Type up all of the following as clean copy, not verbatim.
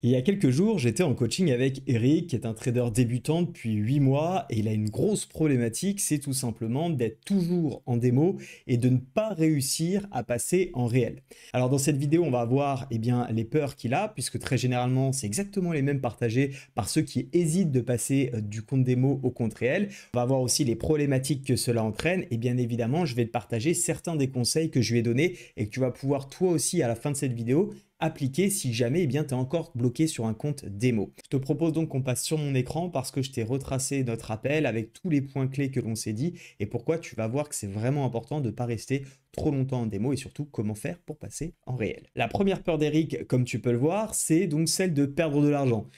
Il y a quelques jours, j'étais en coaching avec Eric, qui est un trader débutant depuis 8 mois, et il a une grosse problématique, c'est tout simplement d'être toujours en démo et de ne pas réussir à passer en réel. Alors dans cette vidéo, on va voir les peurs qu'il a, puisque très généralement, c'est exactement les mêmes partagées par ceux qui hésitent de passer du compte démo au compte réel. On va voir aussi les problématiques que cela entraîne, et bien évidemment, je vais te partager certains des conseils que je lui ai donnés et que tu vas pouvoir toi aussi à la fin de cette vidéo appliquer si jamais tu es encore bloqué sur un compte démo. Je te propose donc qu'on passe sur mon écran parce que je t'ai retracé notre appel avec tous les points clés que l'on s'est dit et pourquoi tu vas voir que c'est vraiment important de ne pas rester trop longtemps en démo et surtout comment faire pour passer en réel. La première peur d'Eric, comme tu peux le voir, c'est donc celle de perdre de l'argent,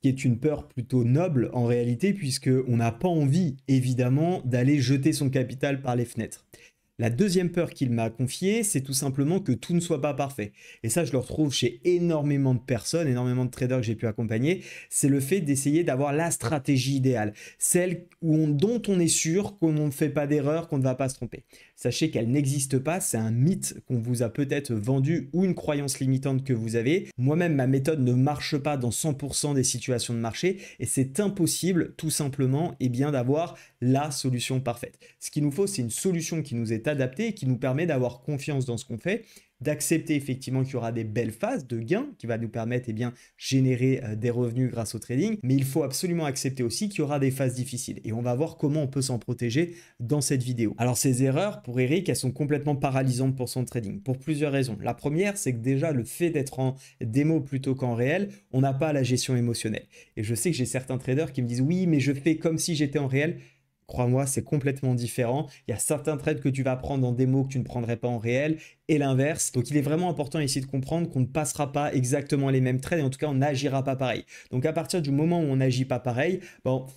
qui est une peur plutôt noble en réalité puisque on n'a pas envie évidemment d'aller jeter son capital par les fenêtres. La deuxième peur qu'il m'a confiée, c'est tout simplement que tout ne soit pas parfait. Et ça, je le retrouve chez énormément de personnes, énormément de traders que j'ai pu accompagner. C'est le fait d'essayer d'avoir la stratégie idéale, celle dont on est sûr qu'on ne fait pas d'erreur, qu'on ne va pas se tromper. Sachez qu'elle n'existe pas, c'est un mythe qu'on vous a peut-être vendu ou une croyance limitante que vous avez. Moi-même, ma méthode ne marche pas dans 100% des situations de marché et c'est impossible tout simplement d'avoir la solution parfaite. Ce qu'il nous faut, c'est une solution qui nous est adaptée et qui nous permet d'avoir confiance dans ce qu'on fait, d'accepter effectivement qu'il y aura des belles phases de gains qui va nous permettre générer des revenus grâce au trading, mais il faut absolument accepter aussi qu'il y aura des phases difficiles et on va voir comment on peut s'en protéger dans cette vidéo. Alors ces erreurs pour Eric, elles sont complètement paralysantes pour son trading pour plusieurs raisons. La première, c'est que déjà le fait d'être en démo plutôt qu'en réel, on n'a pas la gestion émotionnelle. Et je sais que j'ai certains traders qui me disent oui, mais je fais comme si j'étais en réel. Crois-moi, c'est complètement différent. Il y a certains trades que tu vas prendre en démo que tu ne prendrais pas en réel et l'inverse. Donc, il est vraiment important ici de comprendre qu'on ne passera pas exactement les mêmes trades et en tout cas, on n'agira pas pareil. Donc, à partir du moment où on n'agit pas pareil,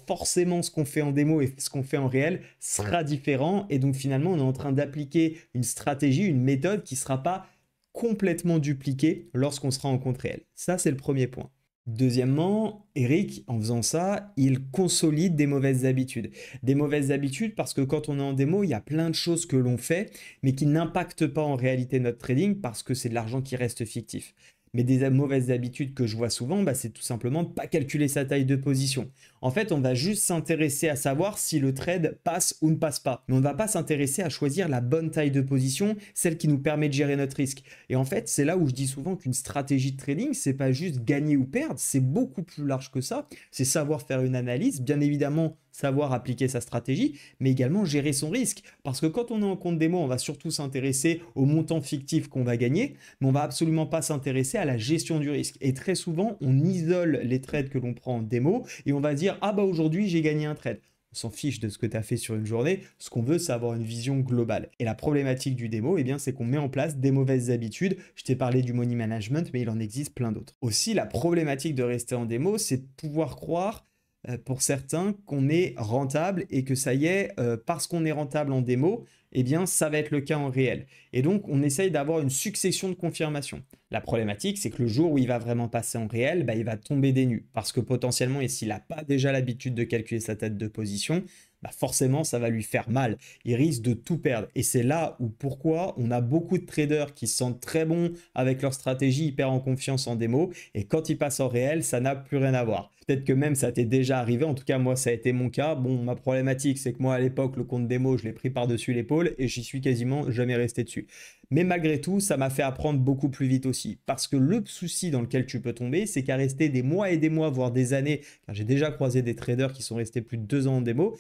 forcément, ce qu'on fait en démo et ce qu'on fait en réel sera différent. Et donc, finalement, on est en train d'appliquer une stratégie, une méthode qui ne sera pas complètement dupliquée lorsqu'on sera en compte réel. Ça, c'est le premier point. Deuxièmement, Eric, en faisant ça, il consolide des mauvaises habitudes. Des mauvaises habitudes parce que quand on est en démo, il y a plein de choses que l'on fait, mais qui n'impactent pas en réalité notre trading parce que c'est de l'argent qui reste fictif. Mais des mauvaises habitudes que je vois souvent, c'est tout simplement de ne pas calculer sa taille de position. En fait, on va juste s'intéresser à savoir si le trade passe ou ne passe pas. Mais on ne va pas s'intéresser à choisir la bonne taille de position, celle qui nous permet de gérer notre risque. Et en fait, c'est là où je dis souvent qu'une stratégie de trading, c'est pas juste gagner ou perdre, c'est beaucoup plus large que ça. C'est savoir faire une analyse, bien évidemment savoir appliquer sa stratégie, mais également gérer son risque. Parce que quand on est en compte démo, on va surtout s'intéresser au montant fictif qu'on va gagner, mais on va absolument pas s'intéresser à la gestion du risque. Et très souvent, on isole les trades que l'on prend en démo et on va dire « Ah aujourd'hui, j'ai gagné un trade ». On s'en fiche de ce que tu as fait sur une journée. Ce qu'on veut, c'est avoir une vision globale. Et la problématique du démo, c'est qu'on met en place des mauvaises habitudes. Je t'ai parlé du money management, mais il en existe plein d'autres. Aussi, la problématique de rester en démo, c'est de pouvoir croire pour certains qu'on est rentable et que ça y est, parce qu'on est rentable en démo, ça va être le cas en réel. Et donc, on essaye d'avoir une succession de confirmations. La problématique, c'est que le jour où il va vraiment passer en réel, il va tomber des nues. Parce que potentiellement, et s'il n'a pas déjà l'habitude de calculer sa tête de position, forcément, ça va lui faire mal. Il risque de tout perdre. Et c'est là où pourquoi on a beaucoup de traders qui se sentent très bons avec leur stratégie, hyper en confiance en démo. Et quand ils passent en réel, ça n'a plus rien à voir. Peut-être que même ça t'est déjà arrivé. En tout cas, moi, ça a été mon cas. Bon, ma problématique, c'est que moi, à l'époque, le compte démo, je l'ai pris par-dessus l'épaule et j'y suis quasiment jamais resté dessus. Mais malgré tout, ça m'a fait apprendre beaucoup plus vite aussi. Parce que le souci dans lequel tu peux tomber, c'est qu'à rester des mois et des mois, voire des années, car j'ai déjà croisé des traders qui sont restés plus de 2 ans en démo,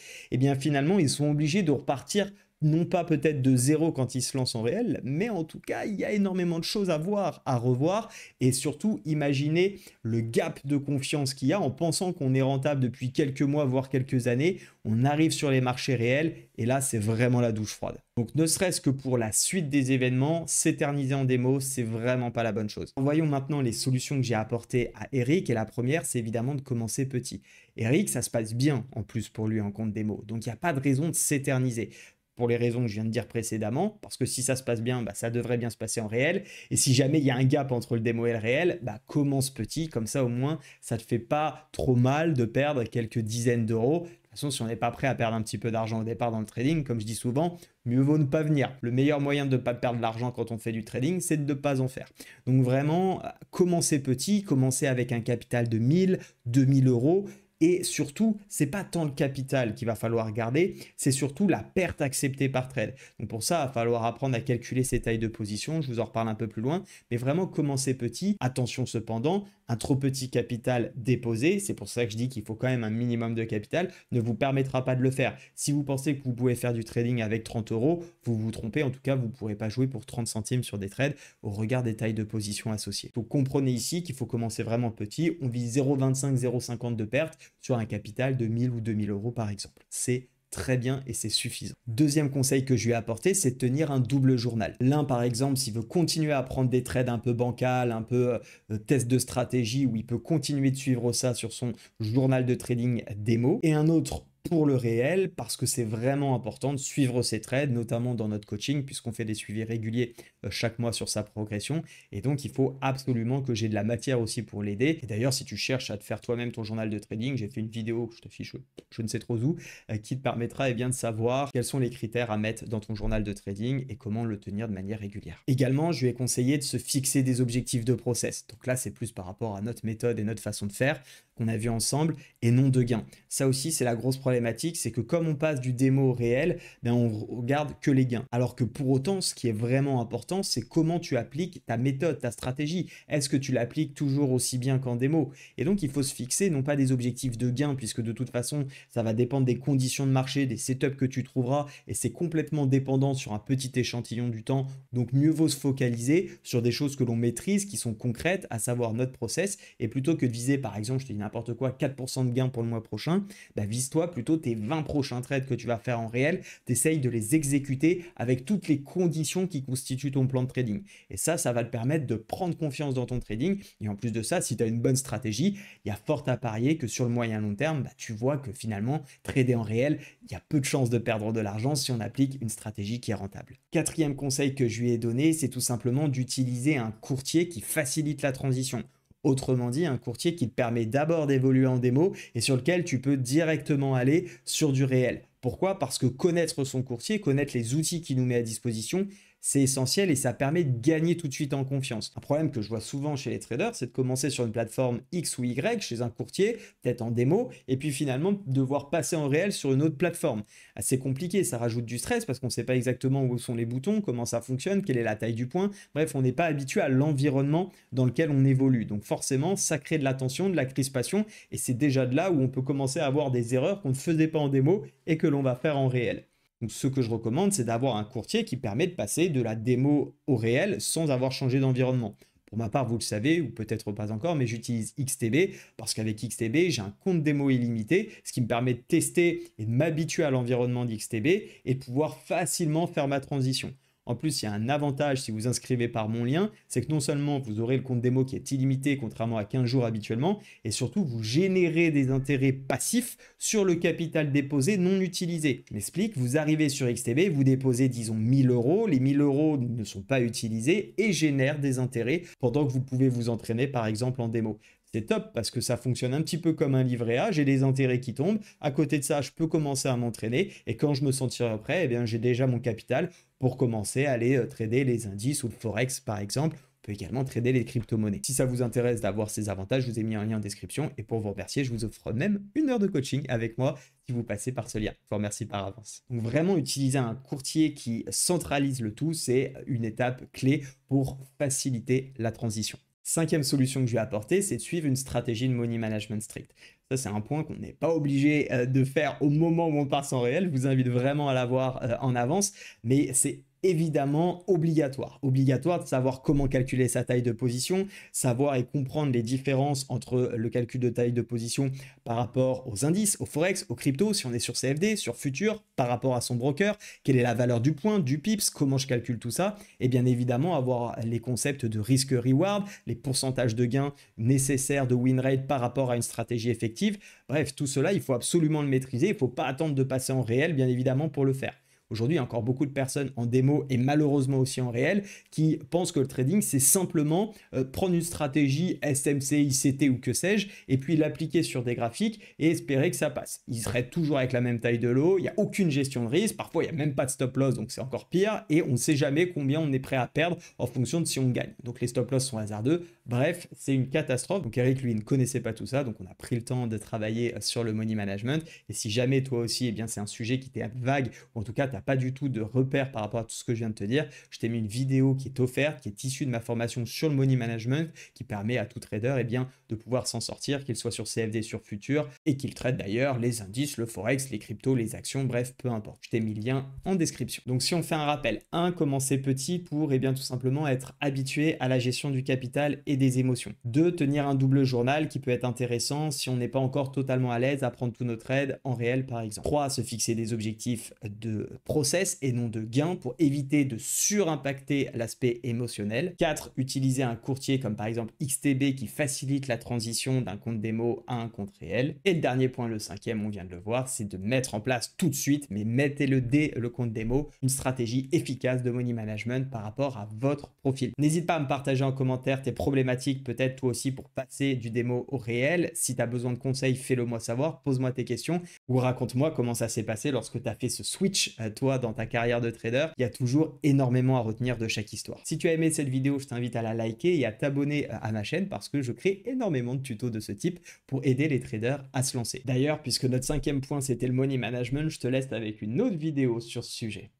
finalement, ils sont obligés de repartir non pas peut-être de zéro quand ils se lancent en réel, mais en tout cas, il y a énormément de choses à voir, à revoir, et surtout, imaginez le gap de confiance qu'il y a en pensant qu'on est rentable depuis quelques mois, voire quelques années, on arrive sur les marchés réels, et là, c'est vraiment la douche froide. Donc, ne serait-ce que pour la suite des événements, s'éterniser en démo, c'est vraiment pas la bonne chose. Voyons maintenant les solutions que j'ai apportées à Eric, et la première, c'est évidemment de commencer petit. Eric, ça se passe bien en plus pour lui en compte démo, donc il n'y a pas de raison de s'éterniser pour les raisons que je viens de dire précédemment, parce que si ça se passe bien, ça devrait bien se passer en réel, et si jamais il y a un gap entre le démo et le réel, commence petit, comme ça au moins, ça ne te fait pas trop mal de perdre quelques dizaines d'euros. De toute façon, si on n'est pas prêt à perdre un petit peu d'argent au départ dans le trading, comme je dis souvent, mieux vaut ne pas venir. Le meilleur moyen de ne pas perdre de l'argent quand on fait du trading, c'est de ne pas en faire. Donc vraiment, commencez petit, commencez avec un capital de 1000, 2000 euros. Et surtout, c'est pas tant le capital qu'il va falloir garder, c'est surtout la perte acceptée par trade. Donc pour ça, il va falloir apprendre à calculer ses tailles de position. Je vous en reparle un peu plus loin. Mais vraiment, commencer petit. Attention cependant, un trop petit capital déposé, c'est pour ça que je dis qu'il faut quand même un minimum de capital, ne vous permettra pas de le faire. Si vous pensez que vous pouvez faire du trading avec 30 euros, vous vous trompez. En tout cas, vous ne pourrez pas jouer pour 30 centimes sur des trades au regard des tailles de position associées. Donc comprenez ici qu'il faut commencer vraiment petit. On vise 0,25, 0,50 de perte sur un capital de 1000 ou 2000 euros par exemple. C'est très bien et c'est suffisant. Deuxième conseil que je lui ai apporté, c'est de tenir un double journal. L'un, par exemple, s'il veut continuer à prendre des trades un peu bancals, un peu test de stratégie, où il peut continuer de suivre ça sur son journal de trading démo. Et un autre pour le réel, parce que c'est vraiment important de suivre ses trades, notamment dans notre coaching, puisqu'on fait des suivis réguliers chaque mois sur sa progression. Et donc, il faut absolument que j'ai de la matière aussi pour l'aider. Et d'ailleurs, si tu cherches à te faire toi-même ton journal de trading, j'ai fait une vidéo que je te fiche, je ne sais trop où, qui te permettra bien de savoir quels sont les critères à mettre dans ton journal de trading et comment le tenir de manière régulière. Également, je lui ai conseillé de se fixer des objectifs de process. Donc là, c'est plus par rapport à notre méthode et notre façon de faire qu'on a vu ensemble et non de gains. Ça aussi, c'est la grosse problématique, c'est que comme on passe du démo au réel, ben on regarde que les gains. Alors que pour autant, ce qui est vraiment important, c'est comment tu appliques ta méthode, ta stratégie. Est-ce que tu l'appliques toujours aussi bien qu'en démo? Et donc, il faut se fixer non pas des objectifs de gains, puisque de toute façon, ça va dépendre des conditions de marché, des setups que tu trouveras, et c'est complètement dépendant sur un petit échantillon du temps. Donc, mieux vaut se focaliser sur des choses que l'on maîtrise, qui sont concrètes, à savoir notre process, et plutôt que de viser, par exemple, je te dis n'importe quoi, 4% de gains pour le mois prochain, bah vise-toi plutôt tes 20 prochains trades que tu vas faire en réel, t'essayes de les exécuter avec toutes les conditions qui constituent ton plan de trading. Et ça va te permettre de prendre confiance dans ton trading. Et en plus de ça, si tu as une bonne stratégie, il y a fort à parier que sur le moyen long terme, bah, tu vois que finalement, trader en réel, il y a peu de chances de perdre de l'argent si on applique une stratégie qui est rentable. Quatrième conseil que je lui ai donné, c'est tout simplement d'utiliser un courtier qui facilite la transition. Autrement dit, un courtier qui te permet d'abord d'évoluer en démo et sur lequel tu peux directement aller sur du réel. Pourquoi? Parce que connaître son courtier, connaître les outils qu'il nous met à disposition, c'est essentiel et ça permet de gagner tout de suite en confiance. Un problème que je vois souvent chez les traders, c'est de commencer sur une plateforme X ou Y, chez un courtier, peut-être en démo, et puis finalement devoir passer en réel sur une autre plateforme. C'est compliqué, ça rajoute du stress parce qu'on ne sait pas exactement où sont les boutons, comment ça fonctionne, quelle est la taille du point. Bref, on n'est pas habitué à l'environnement dans lequel on évolue. Donc forcément, ça crée de la tension, de la crispation, et c'est déjà de là où on peut commencer à avoir des erreurs qu'on ne faisait pas en démo et que l'on va faire en réel. Donc, ce que je recommande, c'est d'avoir un courtier qui permet de passer de la démo au réel sans avoir changé d'environnement. Pour ma part, vous le savez, ou peut-être pas encore, mais j'utilise XTB parce qu'avec XTB, j'ai un compte démo illimité, ce qui me permet de tester et de m'habituer à l'environnement d'XTB et de pouvoir facilement faire ma transition. En plus, il y a un avantage si vous inscrivez par mon lien, c'est que non seulement vous aurez le compte démo qui est illimité contrairement à 15 jours habituellement, et surtout vous générez des intérêts passifs sur le capital déposé non utilisé. Je m'explique, vous arrivez sur XTB, vous déposez disons 1000 euros, les 1000 euros ne sont pas utilisés et génèrent des intérêts pendant que vous pouvez vous entraîner par exemple en démo. C'est top parce que ça fonctionne un petit peu comme un livret A, j'ai des intérêts qui tombent, à côté de ça je peux commencer à m'entraîner et quand je me sentirai prêt, eh bien, j'ai déjà mon capital pour commencer à aller trader les indices ou le forex par exemple. On peut également trader les crypto-monnaies. Si ça vous intéresse d'avoir ces avantages, je vous ai mis un lien en description et pour vous remercier, je vous offre même 1 heure de coaching avec moi si vous passez par ce lien. Je vous remercie par avance. Donc vraiment utiliser un courtier qui centralise le tout, c'est une étape clé pour faciliter la transition. Cinquième solution que je vais apporter, c'est de suivre une stratégie de money management strict. Ça, c'est un point qu'on n'est pas obligé de faire au moment où on passe en réel. Je vous invite vraiment à l'avoir en avance, mais c'est évidemment obligatoire. Obligatoire de savoir comment calculer sa taille de position, savoir et comprendre les différences entre le calcul de taille de position par rapport aux indices, aux forex, aux cryptos, si on est sur CFD, sur futur, par rapport à son broker, quelle est la valeur du point, du pips, comment je calcule tout ça, et bien évidemment avoir les concepts de risque-reward, les pourcentages de gains nécessaires de win rate par rapport à une stratégie effective. Bref, tout cela, il faut absolument le maîtriser, il ne faut pas attendre de passer en réel, bien évidemment, pour le faire. Aujourd'hui, il y a encore beaucoup de personnes en démo et malheureusement aussi en réel qui pensent que le trading, c'est simplement prendre une stratégie SMC, ICT ou que sais-je, et puis l'appliquer sur des graphiques et espérer que ça passe. Ils seraient toujours avec la même taille de lot, il n'y a aucune gestion de risque, parfois il n'y a même pas de stop loss, donc c'est encore pire, et on ne sait jamais combien on est prêt à perdre en fonction de si on gagne. Donc les stop loss sont hasardeux, bref, c'est une catastrophe. Donc Eric, lui, ne connaissait pas tout ça, donc on a pris le temps de travailler sur le money management, et si jamais toi aussi, eh bien c'est un sujet qui t'est vague, ou en tout cas tu n'as pas du tout de repères par rapport à tout ce que je viens de te dire, je t'ai mis une vidéo qui est offerte, qui est issue de ma formation sur le money management, qui permet à tout trader eh bien, de pouvoir s'en sortir, qu'il soit sur CFD, sur futur, et qu'il trade d'ailleurs les indices, le forex, les cryptos, les actions, bref, peu importe. Je t'ai mis le lien en description. Donc si on fait un rappel, 1, commencer petit pour eh bien, tout simplement être habitué à la gestion du capital et des émotions. 2, tenir un double journal qui peut être intéressant si on n'est pas encore totalement à l'aise à prendre tous nos trades en réel par exemple. 3, se fixer des objectifs de process et non de gain pour éviter de surimpacter l'aspect émotionnel. 4, utiliser un courtier comme par exemple XTB qui facilite la transition d'un compte démo à un compte réel. Et le dernier point, le 5e, on vient de le voir, c'est de mettre en place tout de suite, mais mettez-le dès le compte démo, une stratégie efficace de money management par rapport à votre profil. N'hésite pas à me partager en commentaire tes problématiques, peut-être toi aussi pour passer du démo au réel. Si tu as besoin de conseils, fais-le moi savoir, pose-moi tes questions ou raconte-moi comment ça s'est passé lorsque tu as fait ce switch, toi, dans ta carrière de trader. Il y a toujours énormément à retenir de chaque histoire. Si tu as aimé cette vidéo, je t'invite à la liker et à t'abonner à ma chaîne parce que je crée énormément de tutos de ce type pour aider les traders à se lancer. D'ailleurs, puisque notre 5e point, c'était le money management, je te laisse avec une autre vidéo sur ce sujet.